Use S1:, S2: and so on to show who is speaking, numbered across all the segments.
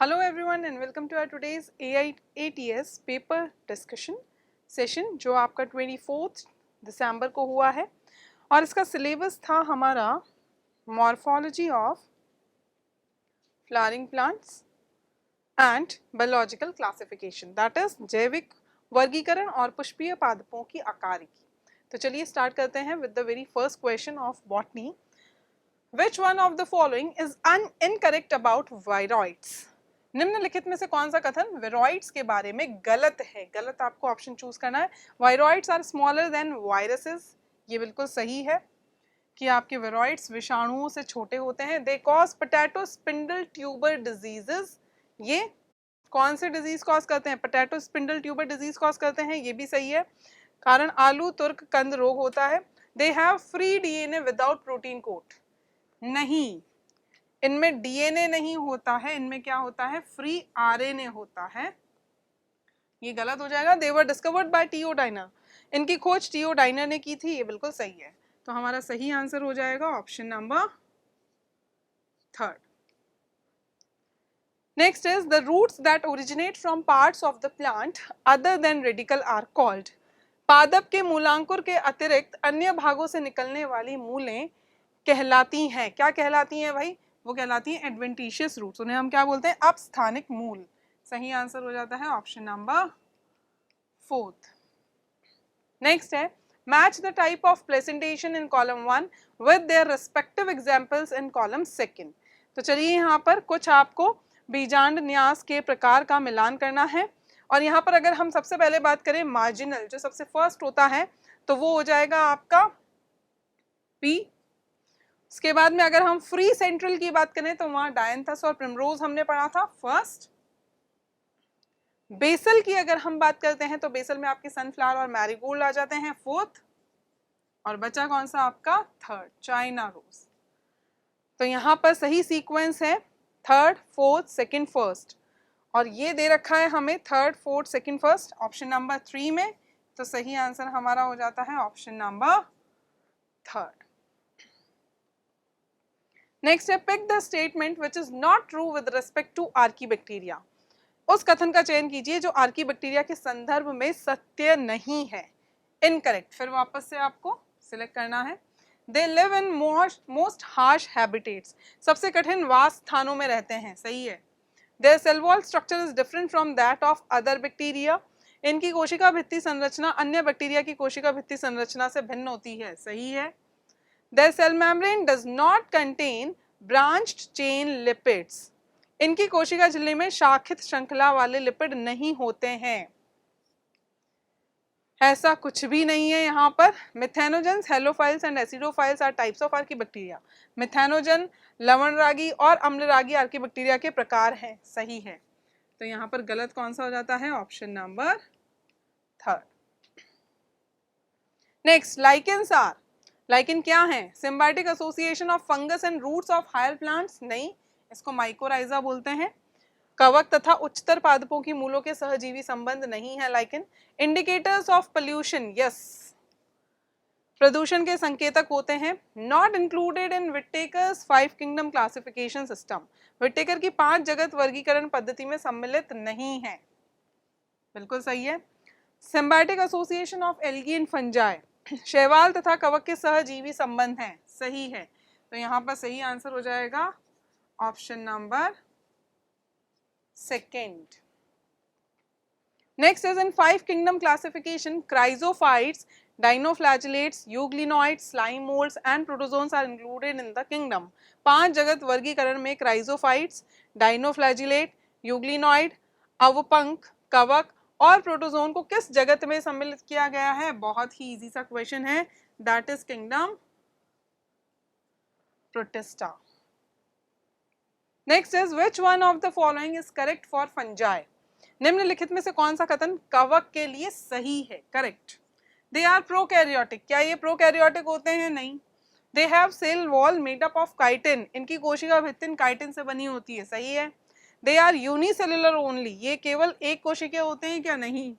S1: Hello everyone and welcome to our today's AIATS paper discussion session जो आपका 24 दिसंबर को हुआ है और इसका सिलेबस था हमारा morphology of flowering plants and biological classification that is जैविक वर्गीकरण और पुष्पीय पादपों की आकारिकी। तो चलिए स्टार्ट करते हैं with the very first question of botany. Which one of the following is incorrect about viroids? निम्नलिखित में से कौन सा कथन विरोइड्स के बारे में गलत है? गलत आपको ऑप्शन चूज करना है। Viroids are smaller than viruses, ये बिल्कुल सही है कि आपके विरोइड्स विषाणुओं से छोटे होते हैं। They cause potato spindle tuber diseases, ये कौन से डिजीज कॉज करते हैं? Potato spindle tuber disease cause करते हैं, ये भी सही है। कारण आलू तुर्क कंद रोग होता है। They have free DNA without protein coat, नहीं, इनमें डीएनए नहीं होता है, इनमें क्या होता है? फ्री आरएनए होता है, ये गलत हो जाएगा। They were discovered by T O Diener, इनकी खोज टीओ डाइनर ने की थी, ये बिल्कुल सही है। तो हमारा सही आंसर हो जाएगा option number 3rd। Next is the roots that originate from parts of the plant other than radicle are called. पादप के मूलांकुर के अतिरिक्त अन्य भागों से निकलने वाली मूलें कहलाती हैं, क्या कहलाती हैं भाई? वो कहलाती हैं एडवेंटिशियस रूट्स, उन्हें हम क्या बोलते हैं? अपस्थानिक मूल। सही आंसर हो जाता है ऑप्शन नंबर 4th। नेक्स्ट है match the type of presentation in column 1 with their respective examples in column 2। तो चलिए यहाँ पर कुछ आपको बीजांड न्यास के प्रकार का मिलान करना है और यहाँ पर अगर हम सबसे पहले बात करें मार्जिनल, जो सबसे फर्स्ट होता है तो वो हो जाएगा आपका पी। उसके बाद में अगर हम फ्री सेंट्रल की बात करें तो वहां डायंथस और प्रिमरोज हमने पढ़ा था फर्स्ट। बेसल की अगर हम बात करते हैं तो बेसल में आपके सनफ्लावर और मैरीगोल्ड आ जाते हैं 4th, और बचा कौन सा आपका? 3rd, China rose. तो यहाँ पर सही सीक्वेंस है 3rd, 4th, 2nd, 1st, और ये दे रखा है हमें 3rd, 4th, 2nd, 1st option number 3 में। तो सही आंसर हमारा हो जाता है ऑप्शन नंबर 3rd। नेक्स्ट है pick the statement which is not true with respect to archaebacteria. उस कथन का चयन कीजिए जो आर्कीबैक्टीरिया के संदर्भ में सत्य नहीं है, इनकरेक्ट। फिर वापस से आपको सिलेक्ट करना है। They live in most harsh habitats, सबसे कठिन वास स्थानों में रहते हैं, सही है। Their cell wall structure is different from that of other bacteria, इनकी कोशिका भित्ति संरचना अन्य बैक्टीरिया की कोशिका भित्ति संरचना से भिन्न होती है, सही है। Their cell membrane does not contain branched chain lipids, इनकी कोशिका झिल्ली में शाखित श्रृंखला वाले लिपिड नहीं होते हैं, ऐसा कुछ भी नहीं है यहाँ पर। Methanogens, halophiles and acidophiles are types of archaebacteria. Methanogen लवणरागी और अम्लरागी आर्कीबैक्टीरिया के प्रकार हैं, सही है। तो यहाँ पर गलत कौन सा हो जाता है? Option number 3rd। Next lichens are, lichen क्या है? Symbiotic association of fungus and roots of higher plants, नहीं, इसको माइकोराइजा बोलते हैं। कवक तथा उच्चतर पादपों की मूलों के सहजीवी संबंध नहीं है lichen. Indicators of pollution, yes, प्रदूषण के संकेतक होते हैं। Not included in Whittaker's 5 kingdom classification system, Whittaker की 5 जगत वर्गीकरण पद्धति में सम्मिलित नहीं है, बिल्कुल सही है। Symbiotic association of algae and fungi, शैवाल तथा कवक के सहजीवी संबंध हैं, सही है। तो यहाँ पर सही आंसर हो जाएगा option number 2nd। Next is in 5 kingdom classification chrysophytes, dinoflagellates, euglenoids, slime moulds and protozoans are included in the kingdom. 5 जगत वर्गीकरण में क्राइजोफाइट्स, डाइनोफ्लैजिलेट, यूग्लिनोइड, अवपंख, कवक और प्रोटोजोन को किस जगत में सम्मिलित किया गया है? बहुत ही इजी सा क्वेश्चन है, that is kingdom protista. Next is which one of the following is correct for fungi. निम्नलिखित में से कौन सा कथन कवक के लिए सही है? करेक्ट। दे आर प्रोकैरियोटिक, क्या ये प्रोकैरियोटिक होते हैं? नहीं। They have cell wall made up of chitin, इनकी कोशिका भित्ति काइटिन से बनी होती है, सही है। दे आर यूनिसेलुलर ओनली, ये केवल एक कोशिकीय होते हैं क्या? नहीं।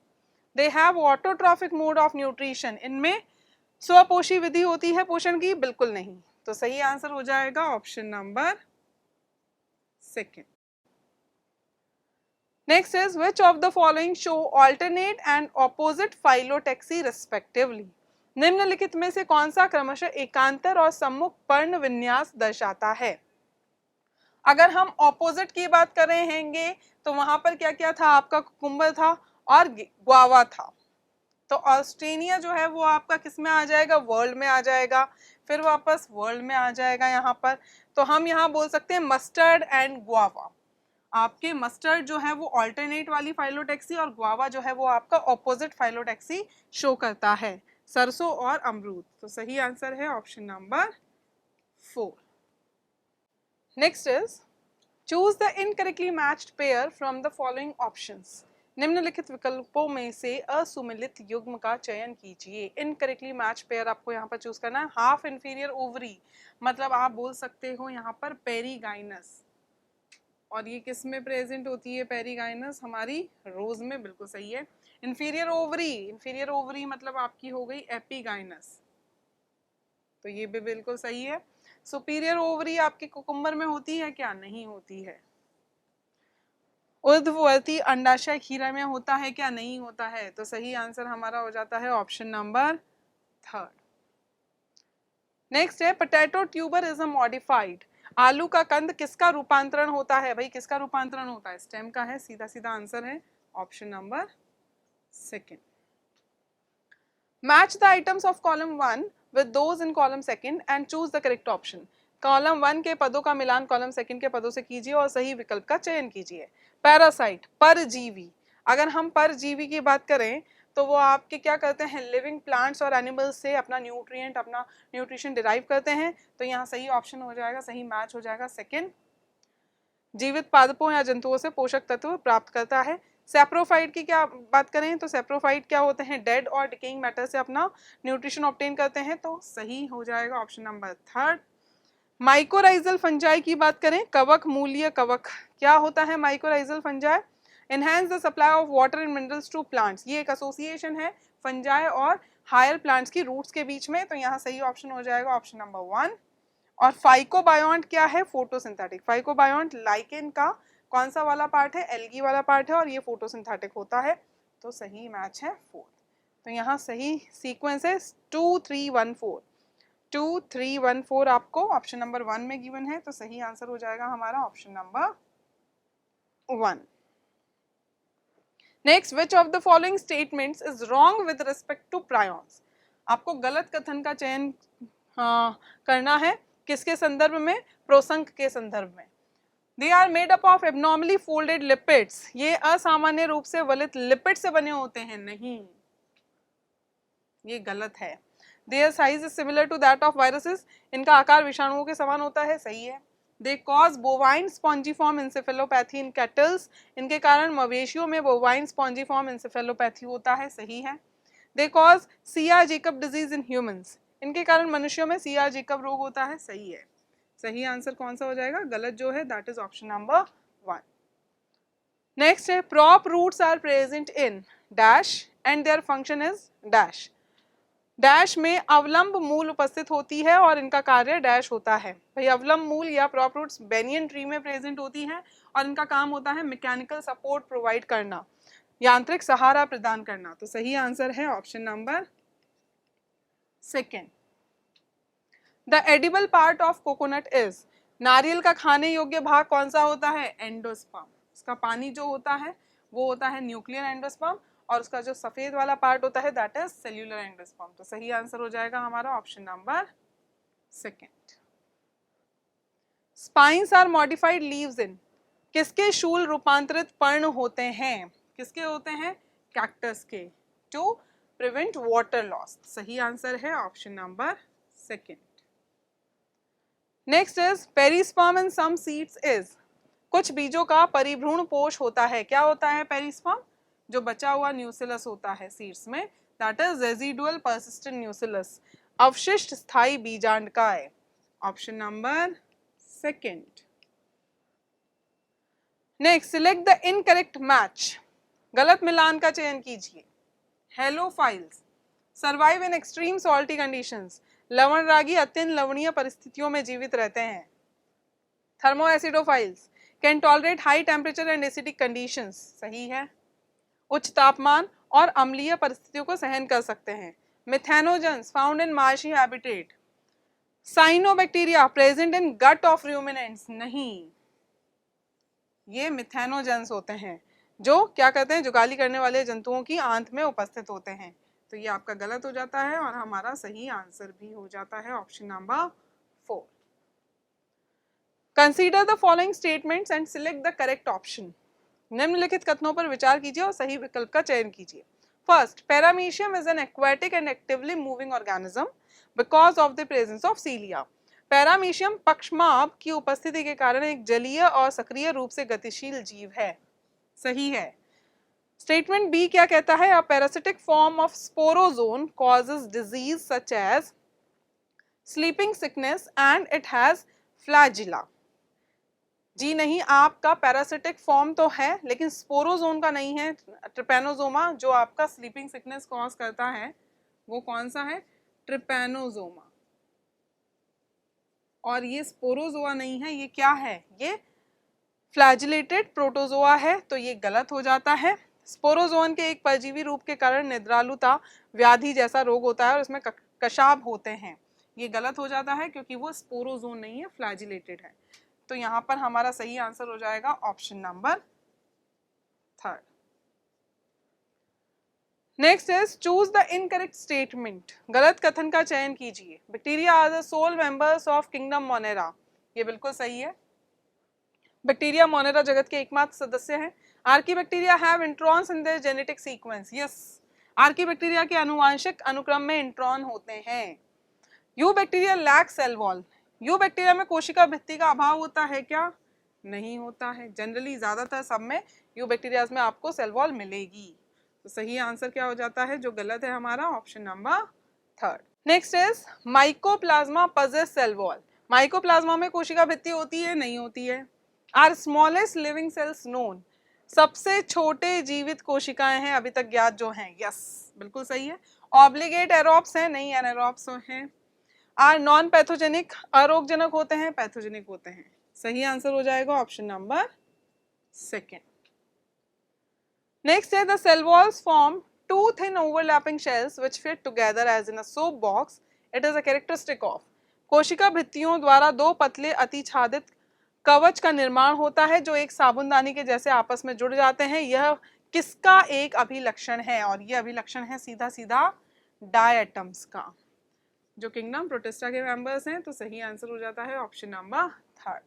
S1: They have autotrophic mode of nutrition, इनमें स्वपोषी विधि होती है पोषण की? बिल्कुल नहीं। तो सही आंसर हो जाएगा option number 2nd। Next is which of the following show alternate and opposite phyllotaxy respectively. निम्नलिखित में से कौन सा क्रमशः एकांतर और सम्मुख पर्ण विन्यास दर्शाता है। अगर हम ऑपोजिट की बात कर रहे हैंगे तो वहां पर क्या क्या था, आपका कुकुम्बर था और गुआवा था। तो ऑस्ट्रेनिया जो है वो आपका किस में आ जाएगा, वर्ल्ड में आ जाएगा, फिर वापस वर्ल्ड में आ जाएगा यहाँ पर। तो हम यहाँ बोल सकते हैं मस्टर्ड एंड गुआवा। आपके मस्टर्ड जो है वो ऑल्टरनेट वाली फाइलोटैक्सी और गुआवा जो है वो आपका ऑपोजिट फाइलोटैक्सी शो करता है, सरसों और अमरूद। तो सही आंसर है option number 4। Next is choose the incorrectly matched pair from the following options. निम्नलिखित विकल्पों में से असुमिलित युग्म का चयन कीजिए। इनकरेक्टली मैच पेयर आपको यहाँ पर चूज करना है। हाफ इंफीरियर ओवरी मतलब आप बोल सकते हो यहाँ पर पेरीगाइनस, और ये किस में प्रेजेंट होती है, पेरीगाइनस हमारी रोज में, बिल्कुल सही है। इंफीरियर ओवरी मतलब आपकी हो गई एपिगाइनस, तो ये भी बिल्कुल सही है। सुपीरियर ओवरी आपके कुकुम्बर में होती है क्या, नहीं होती है। ऊर्ध्ववर्ती अंडाशय खीरा में होता है क्या, नहीं होता है। तो सही आंसर हमारा हो जाता है ऑप्शन नंबर 3। नेक्स्ट है potato tuber is a modified. आलू का कंद किसका रूपांतरण होता है, भाई किसका रूपांतरण होता है, स्टेम का है, सीधा सीधा आंसर है option number 2। Match the items of column 1 with those in column 2 and choose the correct option. Column 1 के पदों का मिलान कॉलम 2 के पदों से कीजिए और सही विकल्प का चयन कीजिए। पैरासाइट, परजीवी। अगर हम परजीवी की बात करें तो वो आपके क्या करते हैं, लिविंग प्लांट्स और एनिमल्स से अपना न्यूट्रिशन डिराइव करते हैं। तो यहाँ सही ऑप्शन हो जाएगा, सही मैच हो जाएगा 2। जीवित पादपों या जंतुओं से पोषक तत्व प्राप्त करता है। सेप्रोफाइट की क्या बात करें तो सेप्रोफाइट क्या होते हैं, डेड और डिकेइंग मैटर से अपना न्यूट्रिशन ऑब्टेन करते हैं। तो सही हो जाएगा ऑप्शन नंबर 3। माइकोराइजल फंजाई की बात करें, कवक मूलीय कवक क्या होता है, mycorrhizal fungi enhance the supply of water and minerals to plants. ये एक एसोसिएशन है फंजाई और हायर प्लांट्स की रूट्स के बीच में। तो यहाँ सही ऑप्शन हो जाएगा ऑप्शन नंबर 1। और फाइकोबायोंट क्या है, फोटोसिंथेटिक। फाइकोबायोंट लाइकेन का कौन सा वाला पार्ट है, एल्गी वाला पार्ट है, और ये फोटोसिंथेटिक होता है। तो सही मैच है 4। तो यहाँ सही सीक्वेंस है 2 3 1 4। 2 3 1 4 आपको ऑप्शन नंबर 1 में गिवन है। तो सही आंसर हो जाएगा हमारा option number 1। Next, which of the following statements is wrong with respect to prions. आपको गलत कथन का चयन करना है, किसके संदर्भ में, प्रोसंग के संदर्भ में। They are made up of abnormally folded lipids. ये असामान्य रूप से वलित लिपिड से बने होते हैं, नहीं, ये गलत है। Their size is similar to that of viruses. इनका आकार विषाणुओं के समान होता है, सही है। They cause bovine spongiform encephalopathy in cattles. इनके कारण मवेशियों में बोवाइन स्पॉन्जीफॉर्म इंसेफेलोपैथी होता है, सही है। They cause CR Jacob disease in humans. इनके कारण मनुष्यों में सीआर जेकब रोग होता है, सही है। सही आंसर कौन सा हो जाएगा, गलत जो है that is option number 1। Next है prop roots are present in dash and their function is dash. Dash में अवलंब मूल उपस्थित होती है और इनका कार्य डैश होता है। भाई अवलंब मूल या प्रॉप रूट्स बेनियन ट्री में प्रेजेंट होती हैं और इनका काम होता है मैकेनिकल सपोर्ट प्रोवाइड करना, यांत्रिक सहारा प्रदान करना। तो सही आंसर है option number 2। The edible part of coconut is. नारियल का खाने योग्य भाग कौन सा होता है, एंडोस्पर्म। इसका पानी जो होता है वो होता है न्यूक्लियर एंडोस्पर्म, और उसका जो सफेद वाला पार्ट होता है दैट इज सेल्यूलर एंडोस्पर्म। तो सही आंसर हो जाएगा हमारा option number 2। Spines are modified leaves in. किसके शूल रूपांतरित पर्ण होते हैं, किसके होते हैं, कैक्टस के, टू प्रिवेंट वाटर लॉस। सही आंसर है option number 2। Next is perisperm in some seeds is. कुछ बीजों का परिभ्रूण पोष होता है, क्या होता है पेरिस्पर्म, जो बचा हुआ न्यूसिलस होता है सीड्स में, that is residual persistent nucellus, अवशिष्ट स्थायी बीजांडकाय। Option number 2। Next, select the incorrect match. गलत मिलान का चयन कीजिए। Halophiles survive in extreme salty conditions. लवण रागी अत्यंत लवणीय परिस्थितियों में जीवित रहते हैं। Thermoacidophiles can tolerate high temperature and acidic conditions, सही है। उच्च तापमान और अम्लीय परिस्थितियों को सहन कर सकते हैं। Methanogens found in marshy habitat. Cyanobacteria present in gut of ruminants, नहीं, ये मिथेनोजेंस होते हैं जो क्या कहते हैं, जुगाली करने वाले जंतुओं की आंत में उपस्थित होते हैं। तो ये आपका गलत हो जाता है और हमारा सही आंसर भी हो जाता है option number 4। Consider the following statements and select the correct option. निम्नलिखित कथनों पर विचार कीजिए और सही विकल्प का चयन कीजिए। First, paramecium is an aquatic and actively moving organism because of the presence of cilia. Paramecium पक्षमाप की उपस्थिति के कारण एक जलीय और सक्रिय रूप से गतिशील जीव है, सही है। स्टेटमेंट बी क्या कहता है, a parasitic form of sporozoan causes disease such as sleeping sickness and it has flagella. जी नहीं, आपका पैरासिटिक फॉर्म तो है लेकिन स्पोरोजोन का नहीं है। ट्रिपैनोजोमा जो आपका स्लीपिंग सिकनेस कॉज करता है वो कौन सा है, ट्रिपैनोजोमा। और ये स्पोरोजोआ नहीं है, ये क्या है, ये फ्लैजिलेटेड प्रोटोजोआ है, तो ये गलत हो जाता है। स्पोरोजोन के एक परजीवी रूप के कारण निद्रालुता व्याधि जैसा रोग होता है और इसमें कशाब होते हैं, ये गलत हो जाता है क्योंकि वो स्पोरोजोन नहीं है, फ्लैजिलेटेड है। तो यहाँ पर हमारा सही आंसर हो जाएगा option number 3। Next is choose the incorrect statement. गलत कथन का चयन कीजिए। Bacteria are the sole members of kingdom Monera, ये बिल्कुल सही है। बैक्टीरिया मोनेरा जगत के एकमात्र सदस्य हैं। Archaebacteria have introns in their genetic sequence, yes, archaebacteria के आनुवांशिक अनुक्रम में इंट्रॉन होते हैं। Eubacteria lack cell wall, eubacteria में कोशिका भित्ति का अभाव होता है क्या, नहीं होता है। जनरली ज्यादातर सब में यू बैक्टीरियाज में आपको सेल वॉल मिलेगी। तो सही आंसर क्या हो जाता है, जो गलत है हमारा option number 3। Next is mycoplasma possess cell wall. Mycoplasma में कोशिका भित्ति होती है, नहीं होती है। Are smallest living cells known, सबसे छोटे जीवित कोशिकाएं हैं अभी तक ज्ञात जो हैं, यस बिल्कुल सही है। ऑब्लिगेट एरोप्स हैं, नहीं एनारोप्स हैं। आर नॉन पैथोजेनिक, अरोगजनक होते हैं, पैथोजेनिक होते हैं। सही आंसर हो जाएगा ऑप्शन नंबर 2। नेक्स्ट है the cell walls form two thin overlapping shells which fit together as in a soap box, it is a characteristic of. कोशिका भित्तियों द्वारा दो पतले अतिछादित कवच का निर्माण होता है जो एक साबुनदानी के जैसे आपस में जुड़ जाते हैं, यह किसका एक अभिलक्षण है, और यह अभिलक्षण है सीधा सीधा डायटम्स का, जो किंगडम प्रोटिस्टा के मेंबर्स हैं। तो सही आंसर हो जाता है ऑप्शन नंबर 3।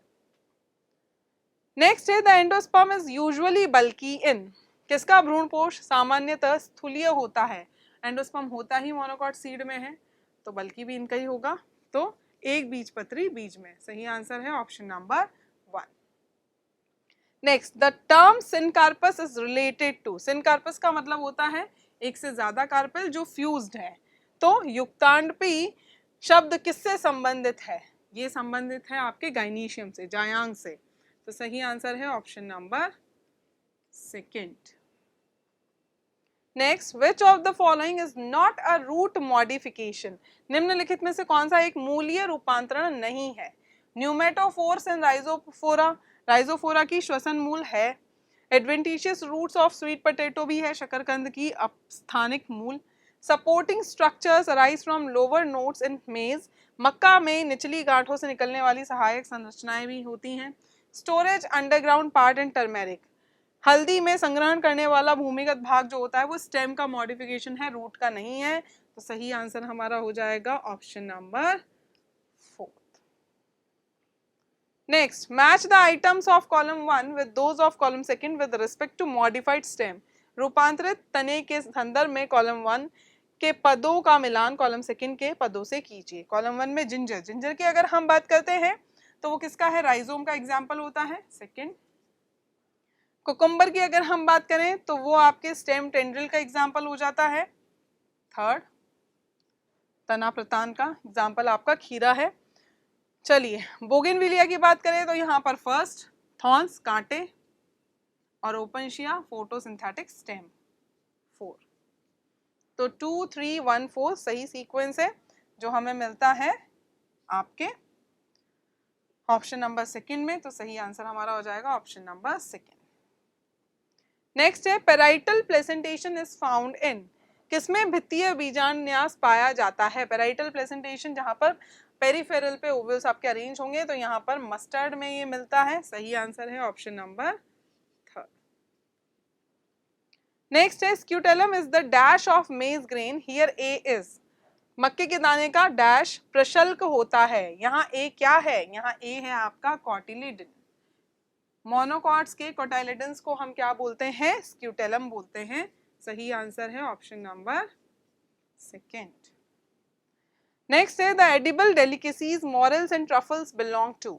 S1: नेक्स्ट है द एंडोस्पर्म इज यूजुअली बल्की इन, किसका भ्रूणपोष सामान्यतः स्थूलीय होता है। एंडोस्पर्म होता ही मोनोकॉट सीड में है, तो बल्कि भी इनका ही होगा। तो एक बीजपत्री बीज में, सही आंसर है option number 1। Next the term syncarpous is related to, syncarpous का मतलब होता है एक से ज्यादा कार्पेल जो फ्यूज्ड है। तो युक्तांडपी शब्द किससे संबंधित है, ये संबंधित है आपके गाइनीशियम से, जायांग से। तो सही आंसर है option number 2। Next, which of the following is not a root modification, निम्नलिखित में से कौन सा एक मूलीय रूपांतरण नहीं है। न्यूमेटोफोर्स एंड राइजोफोरा, राइजोफोरा की श्वसन मूल है। Adventitious roots of sweet potato भी है, शकरकंद की अपस्थानिक मूल। Supporting structures arise from lower nodes in maize, मक्का में निचली गांठों से निकलने वाली सहायक संरचनाएं भी होती हैं। Storage underground part in turmeric, हल्दी में संग्रहण करने वाला भूमिगत भाग जो होता है वो स्टेम का मॉडिफिकेशन है, रूट का नहीं है। तो सही आंसर हमारा हो जाएगा option number 4। Next, match the items of column 1 with those of column 2 with respect to modified stem. रूपांतरित तने के संदर्भ में कॉलम 1 के पदों का मिलान कॉलम 2 के पदों से कीजिए। कॉलम 1 में जिंजर, जिंजर की अगर हम बात करते हैं तो वो किसका है, राइजोम का एग्जाम्पल होता है। सेकेंड, कुकुम्बर की अगर हम बात करें तो वो आपके स्टेम टेंड्रिल का एग्जाम्पल हो जाता है। थर्ड, तना प्रतान का एग्जाम्पल आपका खीरा है। चलिए, बोगेनविलिया की बात करें तो यहाँ पर फर्स्ट थॉर्न्स, कांटे, और ओपनशिया फोटोसिंथेटिक स्टेम। 4, तो 2, 3, 1, 4 सही सीक्वेंस है जो हमें मिलता है आपके ऑप्शन नंबर सेकंड में, तो सही आंसर हमारा हो जाएगा ऑप्शन नंबर सेकंड। नेक्स्ट है parietal placentation is found in, किसमें भित्तीय बीजान्यास पाया जाता है? पेराइटल प्लेसेंटेशन जहां पर पेरिफेरल पे ओवल्स आपके अरेंज होंगे, तो यहाँ पर मस्टर्ड में ये मिलता है। सही आंसर है ऑप्शन नंबर थर्ड। नेक्स्ट है scutellum is the dash of मेज ग्रेन, हियर ए इज, मक्के के दाने का डैश प्रशल्क होता है। यहाँ ए क्या है? यहाँ ए है आपका कॉटिलिडन। मोनोकॉट्स के कोटाइलिडन्स को हम क्या बोलते हैं? स्क्यूटेलम बोलते हैं। सही आंसर है ऑप्शन नंबर सेकेंड। नेक्स्ट है the edible delicacies morels and truffles belong to,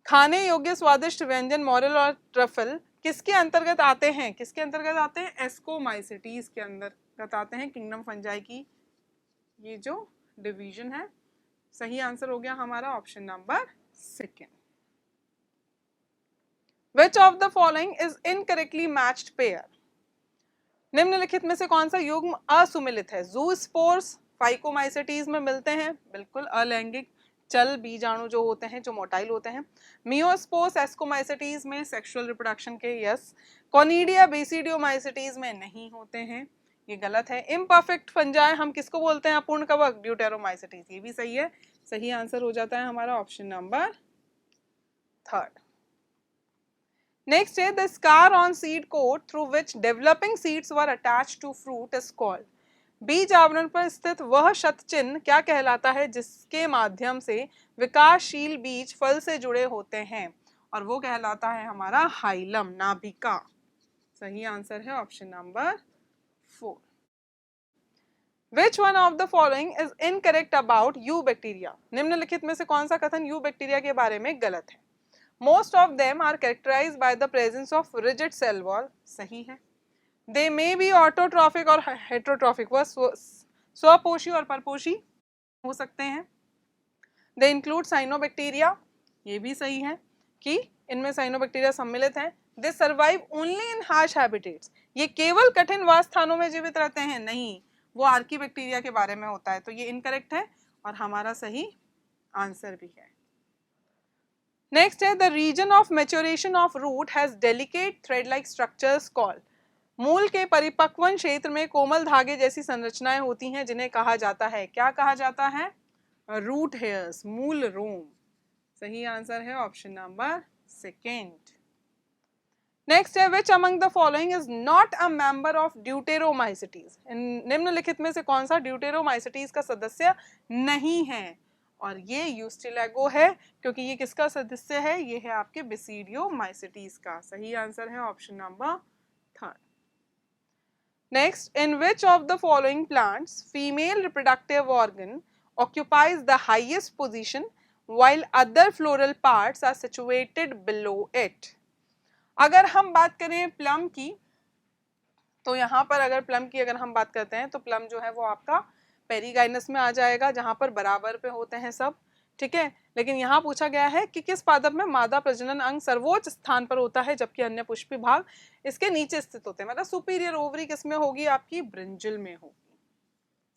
S1: खाने योग्य स्वादिष्ट व्यंजन मॉरल और ट्रफल किसके अंतर्गत आते हैं? किसके अंतर्गत आते हैं? एस्कोमाइसिटीज के अंतर्गत आते हैं, किंगडम फंजाई की ये जो डिवीजन है। सही आंसर हो गया हमारा option number second. Which of the following is incorrectly matched pair? निम्नलिखित में से कौन सा युग्म असुमिलित है? ज़ूस्पोर्स फाइकोमाइसिटीज में मिलते हैं, बिल्कुल अलैंगिक चल बीजाणु जो होते हैं, जो मोटाइल होते हैं। मियोस्पोर्स एस्कोमाइसिटीज में सेक्सुअल रिप्रोडक्शन के, यस। कोनिडिया बेसिडियोमाइसिटीज में नहीं होते हैं, ये गलत है। इम्परफेक्ट फंजाई हम किसको बोलते हैं? अपूर्ण कवक, ड्यूटेरोमाइसिटीज, ये भी सही है। सही आंसर हो जाता है हमारा option number third. Next is the scar on seed coat through which developing seeds were attached to fruit is called, बीज आवरण पर स्थित वह शत चिन्ह क्या कहलाता है जिसके माध्यम से विकासशील बीज फल से जुड़े होते हैं? और वो कहलाता है हमारा हाइलम, नाभिका। सही आंसर है option number 4। Which one of the following is incorrect about U bacteria? निम्नलिखित में से कौन सा कथन यू बैक्टीरिया के बारे में गलत है? Most of them are characterized by the presence of rigid cell wall, सही है। They may be autotrophic और heterotrophic, वह स्वपोषी और परपोषी हो सकते हैं। They include cyanobacteria, ये भी सही है कि इनमें साइनोबैक्टीरिया सम्मिलित हैं। They survive only in harsh habitats, ये केवल कठिन वास स्थानों में जीवित रहते हैं, नहीं, वो आर्की बैक्टीरिया के बारे में होता है, तो ये इनकरेक्ट है और हमारा सही आंसर भी है। नेक्स्ट है the region of maturation of root has delicate thread like structures called, मूल के परिपक्वन क्षेत्र में कोमल धागे जैसी संरचनाएं होती हैं जिन्हें कहा जाता है, क्या कहा जाता है? रूट हेयर्स, मूल रोम। सही आंसर है ऑप्शन नंबर सेकेंड। नेक्स्ट है which among the following is not a member of deuteromycetes, निम्नलिखित में से कौन सा ड्यूटेरोमाइसिटीज का सदस्य नहीं है? और ये यूस्टिलैगो है, क्योंकि ये किसका सदस्य है? ये है आपके बेसिडियोमाइसिटीज का। सही आंसर है option number third. Next, in which of the following plants female reproductive organ occupies the highest position while other floral parts are situated below it? अगर हम बात करें प्लम की, तो यहाँ पर अगर प्लम की अगर हम बात करते हैं तो प्लम जो है वो आपका पेरीगाइनस में आ जाएगा, जहां पर बराबर पे होते हैं सब, ठीक है। लेकिन यहाँ पूछा गया है कि किस पादप में मादा प्रजनन अंग सर्वोच्च स्थान पर होता है जबकि अन्य पुष्पी भाग इसके नीचे स्थित होते हैं, मतलब सुपीरियर ओवरी किसमें होगी? आपकी ब्रिंजल में होगी।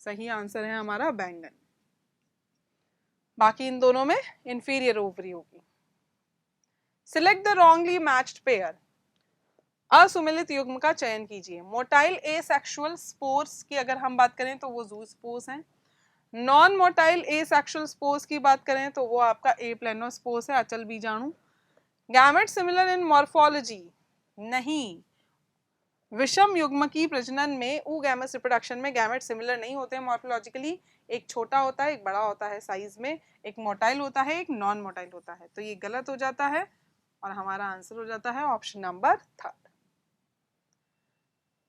S1: सही आंसर है हमारा बैंगन। बाकी इन दोनों में इंफीरियर ओवरी होगी। Select the wrongly matched pair, असुमिलित युग्म का चयन कीजिए। मोटाइल एसेक्सुअल स्पोर्स की अगर हम बात करें तो वो ज़ूस्पोर्स हैं। नॉन मोटाइल एसेक्सुअल स्पोर्स की बात करें तो वो आपका एप्लेनोस्पोर्स है, अचल बीजाणु। गैमेट सिमिलर इन मॉर्फोलॉजी, नहीं। विषम युग्म की प्रजनन में oogamous रिप्रोडक्शन में गैमेट सिमिलर नहीं होते हैं मॉर्फोलॉजिकली, एक छोटा होता है एक बड़ा होता है साइज में, एक मोटाइल होता है एक नॉन मोटाइल होता है, तो ये गलत हो जाता है और हमारा आंसर हो जाता है ऑप्शन नंबर थर्ड।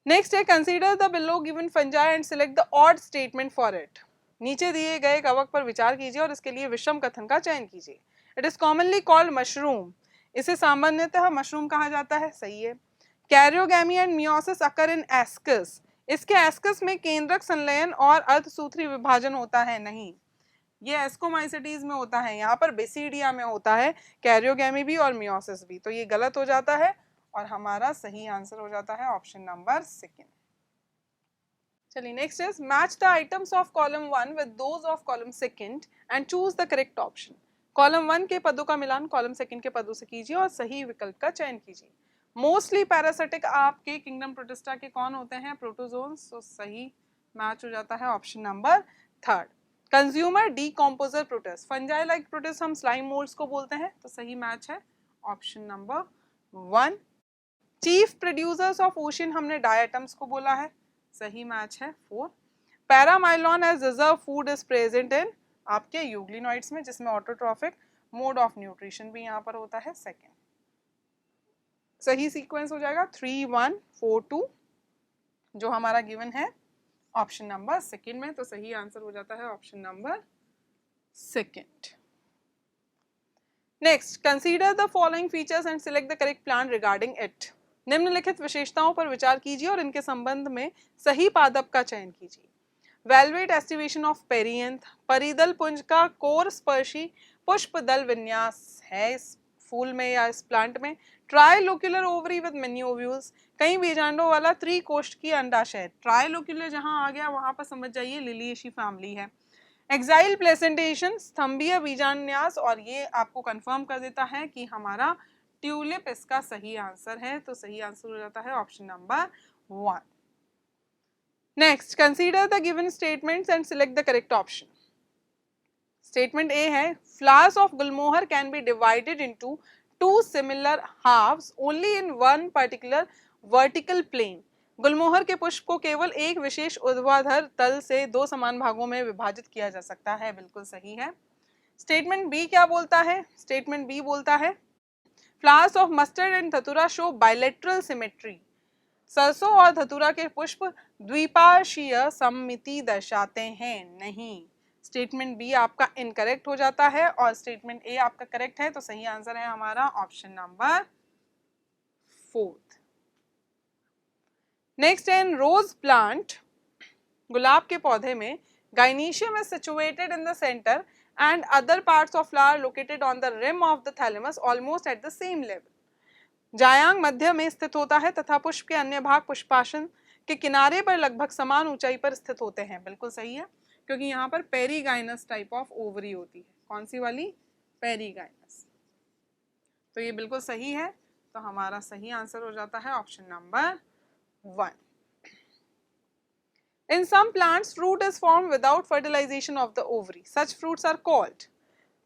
S1: नेक्स्ट है consider the below given fungi and select the odd statement for it. नीचे दिए गए कवक पर विचार कीजिए और इसके लिए विषम कथन का चयन कीजिए। It is commonly called mushroom, इसे सामान्यतः मशरूम कहा जाता है, सही है। Karyogamy and meiosis occur in ascus, इसके एस्कस में केंद्रक संलयन और अर्धसूत्री विभाजन होता है, नहीं, ये एस्कोमाइसिटीज में होता है, यहाँ पर बेसिडिया में होता है कैरियोगैमी भी और मियोसिस भी, तो ये गलत हो जाता है और हमारा सही आंसर हो जाता है ऑप्शन नंबर सेकेंड। चलिए next is match the items of column 1 with those of column second and choose the correct option. Column 1 के पदों का मिलान कॉलम 2 के पदों से कीजिए और सही विकल्प का चयन कीजिए। मोस्टली पैरासिटिक आपके किंगडम प्रोटिस्टा के कौन होते हैं? प्रोटोजोन्स। तो सही मैच हो जाता है option number 3। Consumer decomposer protist, fungi like protist हम स्लाइम मोल्ड्स को बोलते हैं, तो सही मैच है option number 1। Chief producers of ocean हमने डायटम्स को बोला है, सही मैच है 4। Paramylon as reserve food is present in आपके यूग्लिनॉइड्स में, जिसमें ऑटोट्रॉफिक मोड ऑफ न्यूट्रिशन भी यहाँ पर होता है, सेकेंड। सही सीक्वेंस हो जाएगा 3 1 4 2 जो हमारा गिवन है ऑप्शन नंबर 2 में, तो सही आंसर हो जाता है option number 2। Next, consider the following features and select the correct plan regarding it. निम्नलिखित विशेषताओं पर विचार कीजिए और इनके संबंध में सही पादप का चयन कीजिए। वेलवेट एस्टिवेशन ऑफ पेरियंथ, परिदल पुंज का कोर स्पर्शी पुष्प दल विन्यास है इस फूल में या इस प्लांट में। ट्राइलोक्यूलर ओवरी विद मेनी ओव्यूल्स, कई बीजांडों वाला त्रिकोष्ठ की अंडाशय। ट्राइलोक्यूलर जहां आ गया वहां पर समझ जाइए लिलिएशी फैमिली है। एक्साइल प्लेसेंटेशन, स्तंभीय बीजान्यास, और ये आपको कंफर्म कर देता है कि हमारा ट्यूलिप इसका सही आंसर है, तो सही आंसर हो जाता है option number 1। Next, consider the given statements and select the correct option. Statement A है, flowers of gulmohar can be divided into two similar halves only in one particular vertical plane. गुलमोहर के पुष्प को केवल एक विशेष ऊर्ध्वाधर तल से दो समान भागों में विभाजित किया जा सकता है, बिल्कुल सही है। स्टेटमेंट बी क्या बोलता है? स्टेटमेंट बी बोलता है, फ्लावर्स ऑफ मस्टर्ड एंड धतूरा शो बाइलेटरल सिमेट्री। सरसों और धतूरा के पुष्प द्विपार्श्वीय सममिति दर्शाते हैं, नहीं। स्टेटमेंट बी आपका इनकरेक्ट हो जाता है और स्टेटमेंट ए आपका करेक्ट है, तो सही आंसर है हमारा ऑप्शन नंबर 4। नेक्स्ट, इन रोज प्लांट, गुलाब के पौधे में gynoecium is situated in the centre and other parts of flower located on the rim of the thalamus almost at the same level. जायांग मध्य में स्थित होता है तथा पुष्प के अन्य भाग पुष्पासन के किनारे पर लगभग समान ऊंचाई पर स्थित होते हैं, बिल्कुल सही है, क्योंकि यहाँ पर पेरीगाइनस टाइप ऑफ ओवरी होती है। कौन सी वाली? पेरीगाइनस। तो ये बिल्कुल सही है, तो हमारा सही आंसर हो जाता है option number 1। In some plants, fruit is formed without fertilization of the ovary. Such fruits are called.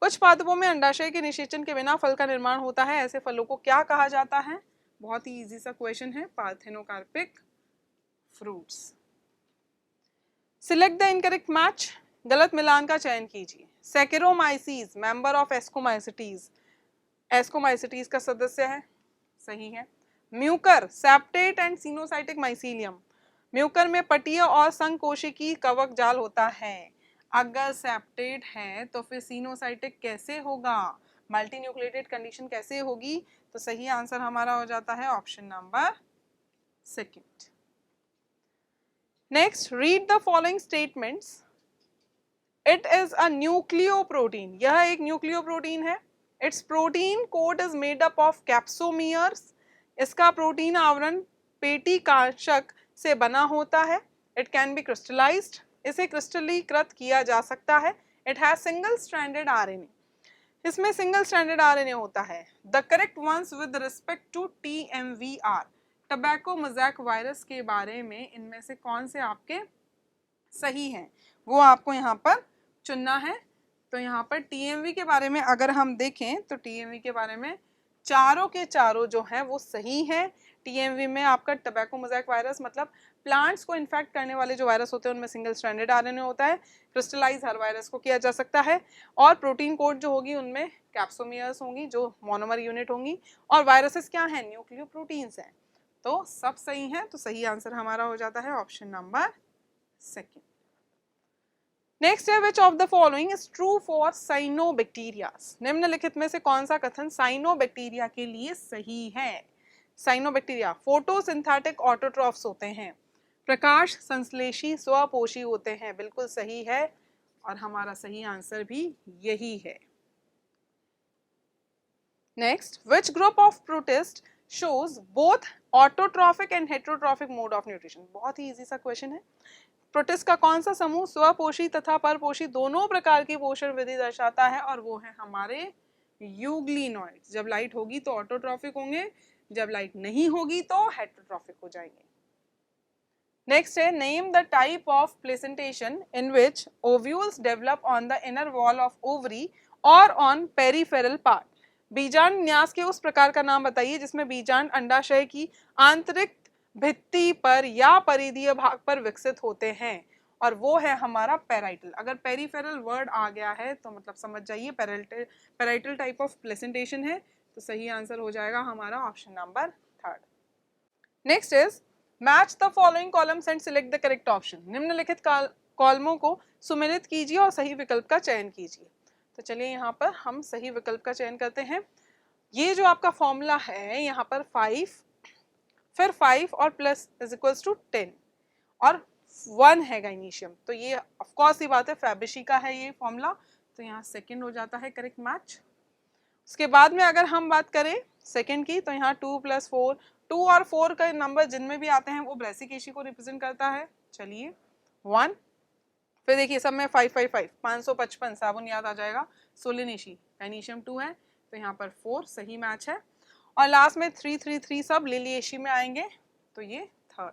S1: कुछ पादपों में अंडाशय के निषेचन के बिना फल का निर्माण होता है, ऐसे फलों को क्या कहा जाता है? बहुत ही इजी सा क्वेश्चन है, parthenocarpic fruits. Select the incorrect match, गलत मिलान का चयन कीजिए। Saccharomyces member of ascomycetes, ascomycetes का सदस्य है, सही है। Mucor, septate and coenocytic mycelium, Mucor में पटीय और संकोशिकी कवक जाल होता है। अगर सेप्टेट है तो फिर सिनोसाइटिक कैसे होगा? मल्टी न्यूक्लिएटेड कंडीशन कैसे होगी? तो सही आंसर हमारा हो जाता है option number 2। Next, read the following statements. It is a nucleoprotein, यह एक न्यूक्लियोप्रोटीन है। Its protein coat is made up of capsomeres, इसका प्रोटीन आवरण पेटिकांशक से बना होता है। इट कैन बी क्रिस्टलाइज्ड, इसे क्रिस्टलीकृत किया जा सकता है। It has single stranded RNA, इसमें सिंगल स्ट्रैंडेड आरएनए होता है। The correct ones with respect to TMVR, tobacco mosaic virus के बारे में इनमें से कौन से आपके सही हैं, वो आपको यहाँ पर चुनना है। तो यहाँ पर टीएमवी के बारे में अगर हम देखें तो टीएमवी के बारे में चारों के चारों जो हैं वो सही हैं। टीएमवी में आपका टबैको मोज़ैक वायरस मतलब प्लांट्स को इन्फेक्ट करने वाले जो वायरस होते हैं उनमें सिंगल स्ट्रैंडेड आरएनए होता है। क्रिस्टलाइज हर वायरस को किया जा सकता है और प्रोटीन कोड जो होगी उनमें कैप्सोमियर्स होंगी जो मोनोमर यूनिट होंगी, और वायरसेस क्या हैं? न्यूक्लियोप्रोटीन्स हैं। तो सब सही हैं, तो सही आंसर हमारा हो जाता है ऑप्शन नंबर 2। नेक्स्ट है, विच of the following is true for cyanobacteria. निम्नलिखित में से कौन सा कथन साइनोबैक्टीरिया के लिए सही है? साइनोबैक्टीरिया फोटोसिंथेटिक ऑटोट्रॉफ्स होते हैं, प्रकाश संश्लेषी स्वपोषी होते हैं, बिल्कुल सही है, और हमारा सही आंसर भी यही है। Next, which group of protist shows both autotrophic and heterotrophic mode of nutrition. बहुत ही इजी सा क्वेश्चन है। प्रोटिस्ट का कौन सा समूह स्वपोषी तथा परपोषी दोनों प्रकार की पोषण विधि दर्शाता है, और वो है हमारे यूग्लिनॉइड्स। जब लाइट होगी तो ऑटोट्रॉफिक होंगे, जब लाइट नहीं होगी तो हेटेरोट्रॉफिक हो जाएंगे। नेक्स्ट है, name the type of placentation in which ovules develop on the inner wall of ovary और ऑन पेरिफेरल पार्ट। बीजांड न्यास के उस प्रकार का नाम बताइए जिसमें बीजांड अंडाशय की आंतरिक भित्ति पर या परिधीय भाग पर विकसित होते हैं, और वो है हमारा पेराइटल। अगर पेरिफेरल वर्ड आ गया है तो मतलब समझ जाइए पेराइटल टाइप ऑफ प्लेसेंटेशन है, तो सही आंसर हो जाएगा हमारा option number 3। Next is match the following columns and select the correct option. निम्नलिखित कॉलमों को सुमेलित कीजिए और सही विकल्प का चयन कीजिए। तो चलिए यहाँ पर हम सही विकल्प का चयन करते हैं। ये जो आपका फॉर्मूला है यहाँ पर 5, फिर 5 और प्लस इज इक्वल्स टू 10 और 1 है गाइनीशियम, तो ये ऑफ कोर्स ही बात है फैबिशी का है ये फॉर्मूला, तो यहाँ सेकंड हो जाता है करेक्ट मैच। उसके बाद में अगर हम बात करें सेकंड की, तो यहाँ 2 + 4, 2 और 4 का नंबर जिनमें भी आते हैं वो ब्रेसिकेशी को रिप्रेजेंट करता है। चलिए 1, फिर देखिए सब में 5 5 5 555 साबुन याद आ जाएगा। सोलिनेशी गाइनीशियम 2 है, तो यहाँ पर 4 सही मैच है, और लास्ट में 3 3 3 सब लिलिएशी में आएंगे, तो ये थर्ड।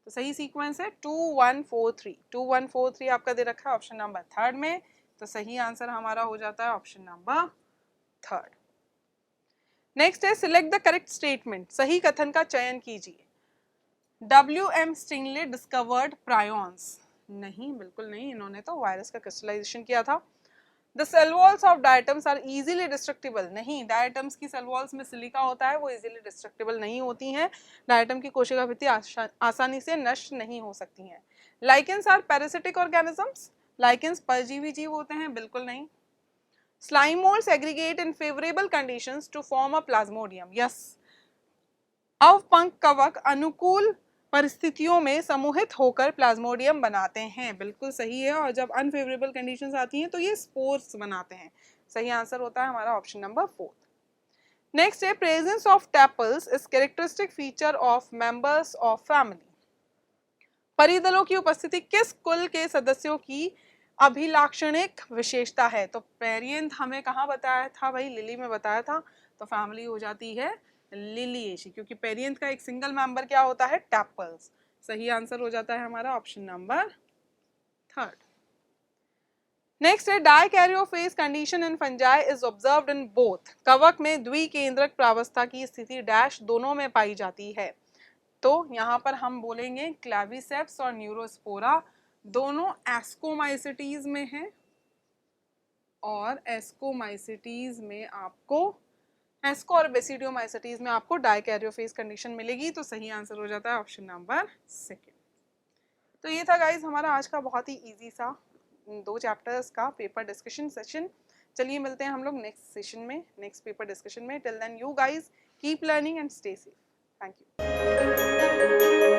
S1: तो सही सीक्वेंस है 2 1 4 3, 2 1 4 3 आपका दे रखा है ऑप्शन नंबर 3 में, तो सही आंसर हमारा हो जाता है ऑप्शन नंबर 3। नेक्स्ट है सिलेक्ट द करेक्ट स्टेटमेंट। सही कथन का चयन कीजिए। WM Stanley discovered prions. नहीं, बिल्कुल नहीं, इन्होंने तो वायरस का क्रिस्टलाइजेशन किया था। The cell walls of diatoms are easily destructible. नहीं, डायटम्स की सेल वॉल्स में सिलिका होता है, वो इजीली डिस्ट्रक्टिबल नहीं होती हैं। डायटम की कोशिका भित्ति आसानी से नष्ट नहीं हो सकती हैं। Lichens are parasitic organisms. Lichens परजीवी जीव होते हैं, बिल्कुल नहीं। Slime moulds aggregate in favourable conditions to form a plasmodium. Yes, अवपंक कवक अनुकूल परिस्थितियों में समूहित होकर प्लाज्मोडियम बनाते हैं, बिल्कुल सही है, और जब अनफेवरेबल कंडीशंस आती हैं तो ये स्पोर्स बनाते हैं। सही आंसर होता है हमारा ऑप्शन नंबर 4। नेक्स्ट है presence of tepals is characteristic feature of members of family. परिदलों की उपस्थिति किस कुल के सदस्यों की अभिलाक्षणिक विशेषता है? तो पेरियंथ हमें कहाँ बताया था भाई? लिली में बताया था, तो फैमिली हो जाती है लिलिएशी, क्योंकि पेरियंथ का एक सिंगल मेंबर क्या होता है? टैपल्स। सही आंसर हो जाता है हमारा ऑप्शन नंबर 3। नेक्स्ट है dikaryophase condition in fungi is observed in both. कवक में द्विकेंद्रक प्रावस्था की स्थिति डैश दोनों में पाई जाती है। तो यहाँ पर हम बोलेंगे क्लेविसेप्स और न्यूरोस्पोरा दोनों एस्कोमाइसिटीज में हैं, और एस्कोमाइसिटीज में आपको एस्को और बेसिडियोमाइसिटीज में आपको डाइकैरियोफेज कंडीशन मिलेगी, तो सही आंसर हो जाता है ऑप्शन नंबर 2। तो ये था गाइज हमारा आज का बहुत ही इजी सा 2 चैप्टर्स का पेपर डिस्कशन सेशन। चलिए मिलते हैं हम लोग नेक्स्ट सेशन में, नेक्स्ट पेपर डिस्कशन में। Till then you guys keep learning and stay safe. Thank you.